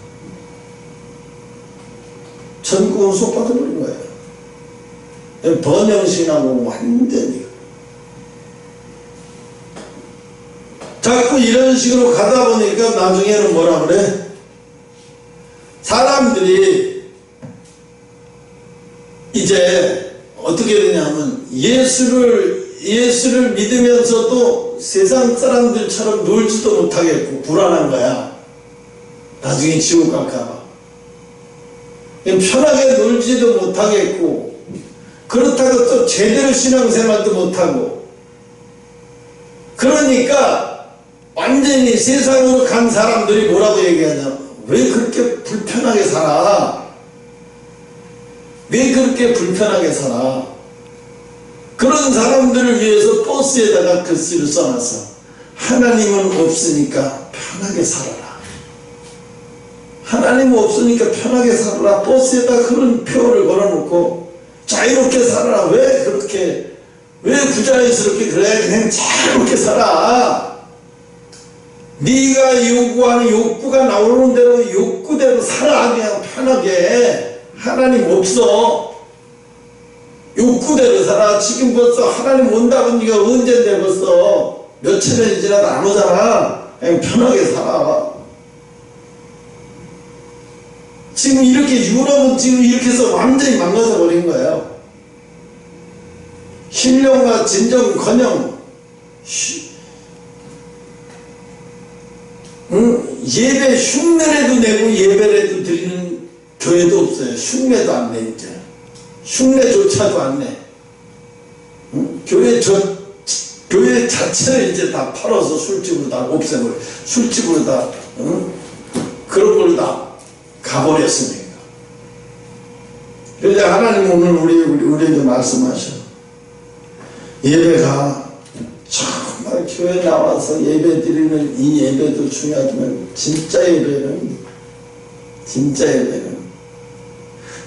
천국은 쏙 빠져버린 거예요. 번영신하고 완전히. 자꾸 이런 식으로 가다 보니까 나중에는 뭐라 그래? 사람들이 이제 어떻게 되냐면 예수를 믿으면서도 세상 사람들처럼 놀지도 못하겠고 불안한 거야. 나중에 지옥 갈까봐. 편하게 놀지도 못하겠고 그렇다고 또 제대로 신앙생활도 못하고 그러니까 완전히 세상으로 간 사람들이 뭐라고 얘기하냐. 왜 그렇게 불편하게 살아? 왜 그렇게 불편하게 살아? 그런 사람들을 위해서 버스에다가 글씨를 써놨어. 하나님은 없으니까 편하게 살아라. 하나님 없으니까 편하게 살아라. 버스에다 그런 표를 걸어놓고 자유롭게 살아라. 왜 부자연스럽게 그래? 그냥 자유롭게 살아. 네가 요구하는 욕구가 나오는 대로 욕구대로 살아. 그냥 편하게. 하나님 없어. 욕구대로 살아. 지금 벌써 하나님 온다고 네가 언젠데 벌써 몇천 년이 지나도 안 오잖아. 그냥 편하게 살아. 지금 이렇게 유럽은 지금 이렇게 해서 완전히 망가져 버린 거예요. 신령과 진정커녕 예배 흉내라도 내고 예배라도 드리는 교회도 없어요. 흉내도 안 내. 이제 흉내조차도 안 내. 교회 자체를 이제 다 팔아서 술집으로 다 없애버려. 술집으로 다 그런 걸로 다 가버렸으니까. 그런데 하나님 오늘 우리에게 말씀하셔. 예배가 정말 교회 나와서 예배 드리는 이 예배도 중요하지만 진짜 예배는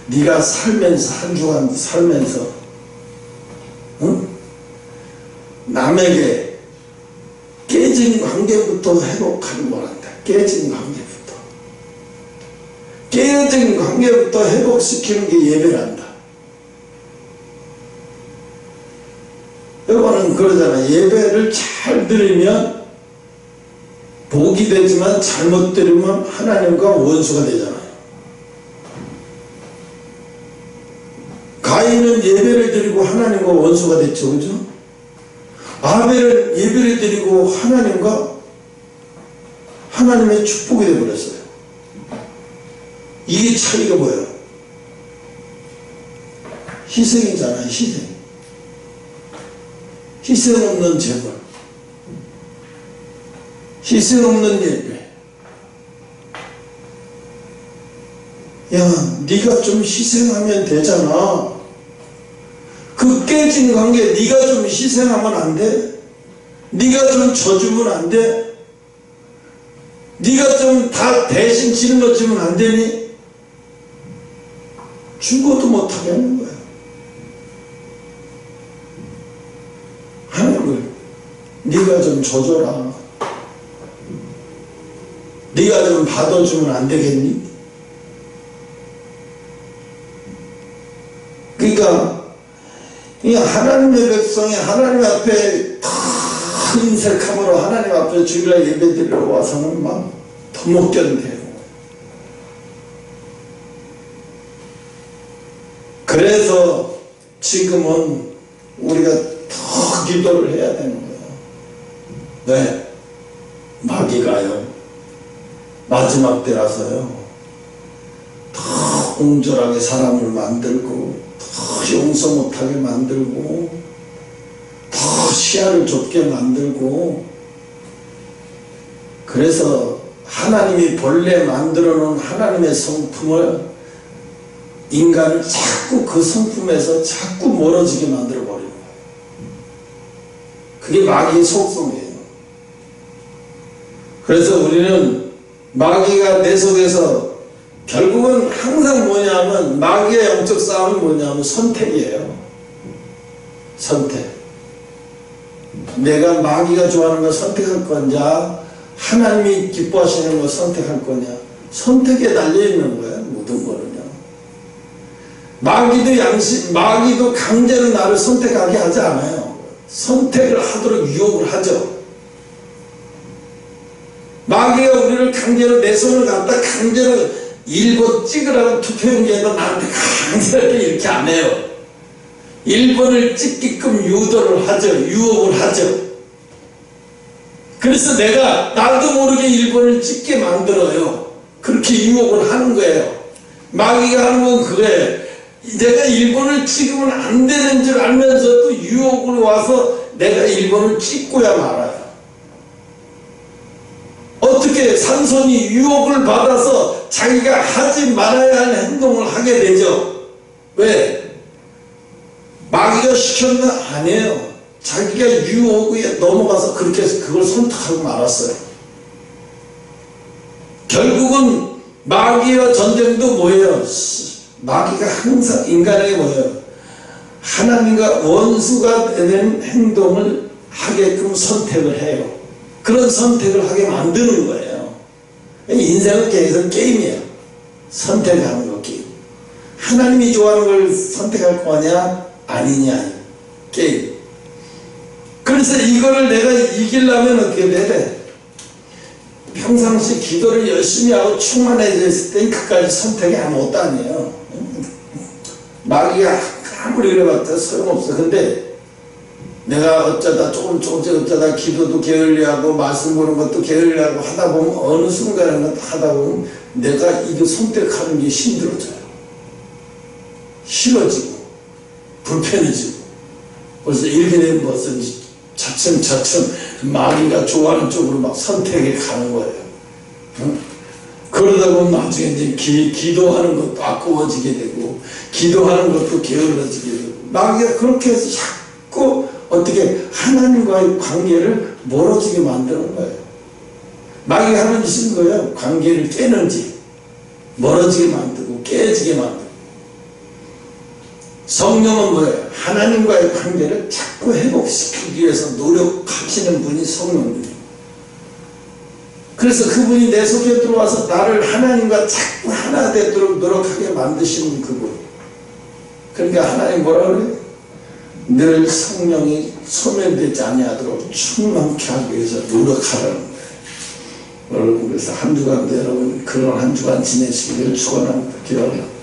네가 살면서 한 주간 살면서 남에게 깨진 관계부터 회복하는 거란다. 깨진 관계부터 회복시키는 게 예배란다. 여러분은 그러잖아. 예배를 잘 들으면 복이 되지만 잘못 들으면 하나님과 원수가 되잖아요. 가인은 예배를 드리고 하나님과 원수가 됐죠. 그죠? 아벨은 예배를 드리고 하나님의 축복이 되어버렸어요. 이게 차이가 뭐예요? 희생이잖아요. 희생 없는 재물, 희생 없는 예배. 야, 네가 좀 희생하면 되잖아. 그 깨진 관계 네가 좀 희생하면 안 돼? 네가 좀 져주면 안 돼? 네가 좀 다 대신 짊어지면 안 되니? 죽어도 못하게 하는 거야. 하나님을 네가 좀 져줘라. 네가 좀 받아주면 안 되겠니? 그러니까 이 하나님의 백성이 하나님 앞에 큰 색함으로 하나님 앞에 주일날 예배드리러 와서는 막 더 못 견뎌요. 그래서 지금은 우리가 더 기도를 해야 되는 거예요. 왜? 마귀가요, 마지막 때라서요, 더 옹졸하게 사람을 만들고, 더 용서 못하게 만들고, 더 시야를 좁게 만들고, 그래서 하나님이 본래 만들어 놓은 하나님의 성품을 인간을 자꾸 그 성품에서 자꾸 멀어지게 만들어 버리는 거예요. 그게 마귀의 속성이에요. 그래서 우리는 마귀가 내 속에서 결국은 항상 뭐냐면, 마귀의 영적 싸움이 뭐냐면 선택이에요. 선택. 내가 마귀가 좋아하는 걸 선택할 거냐, 하나님이 기뻐하시는 걸 선택할 거냐. 선택에 달려있는 거예요, 모든 거는요. 마귀도 강제로 나를 선택하게 하지 않아요. 선택을 하도록 유혹을 하죠. 마귀가 우리를 강제로, 내 손을 갖다 강제로 1번 찍으라고 투표용지에다 나한테 강제로 이렇게 안 해요. 1번을 찍게끔 유도를 하죠. 유혹을 하죠. 그래서 내가 나도 모르게 1번을 찍게 만들어요. 그렇게 유혹을 하는 거예요. 마귀가 하는 건 그거예요. 내가 1번을 찍으면 안 되는 줄 알면서도 유혹을 와서 내가 1번을 찍고야 말아요. 어떻게 삼손이 유혹을 받아서 자기가 하지 말아야 하는 행동을 하게 되죠. 왜? 마귀가 시켰나? 아니에요. 자기가 유혹에 넘어가서 그렇게 해서 그걸 선택하고 말았어요. 결국은 마귀와 전쟁도 뭐예요? 마귀가 항상 인간에게 뭐예요? 하나님과 원수가 되는 행동을 하게끔 선택을 해요. 그런 선택을 하게 만드는 거예요. 인생은 계속 게임이에요. 선택하는 거, 게임. 하나님이 좋아하는 걸 선택할 거냐 아니냐, 게임. 그래서 이거를 내가 이기려면 어떻게 돼야 돼? 평상시 기도를 열심히 하고 충만해졌을 땐 그까지 선택이 아무것도 아니에요. 마귀가 아무리 그래봤자 소용없어. 근데 내가 어쩌다 조금씩 어쩌다 기도도 게을리하고 말씀 보는 것도 게을리하고 하다 보면 어느 순간에는 하다 보면 내가 이거 선택하는 게 힘들어져요. 싫어지고 불편해지고 벌써 이렇게 되면 벌써 차츰차츰 마귀가 좋아하는 쪽으로 막 선택해 가는 거예요. 응? 그러다 보면 나중에 이제 기도하는 것도 아까워지게 되고, 기도하는 것도 게을러지게 되고, 마귀가 그렇게 해서 자꾸 어떻게 하나님과의 관계를 멀어지게 만드는 거예요. 마귀가 하는 짓인 거예요. 관계를 깨는지, 멀어지게 만들고, 깨지게 만들고. 성령은 뭐예요? 하나님과의 관계를 자꾸 회복시키기 위해서 노력하시는 분이 성령님이에요. 그래서 그분이 내 속에 들어와서 나를 하나님과 자꾸 하나 되도록 노력하게 만드시는 그분. 그러니까 하나님 뭐라 그래요? 늘 성령이 소멸되지 아니하도록 충만케 하기 위해서 노력하라는 거예요. 여러분 그래서 한 주간도 여러분 그런 한 주간 지내시기를 축원합니다. 기도하며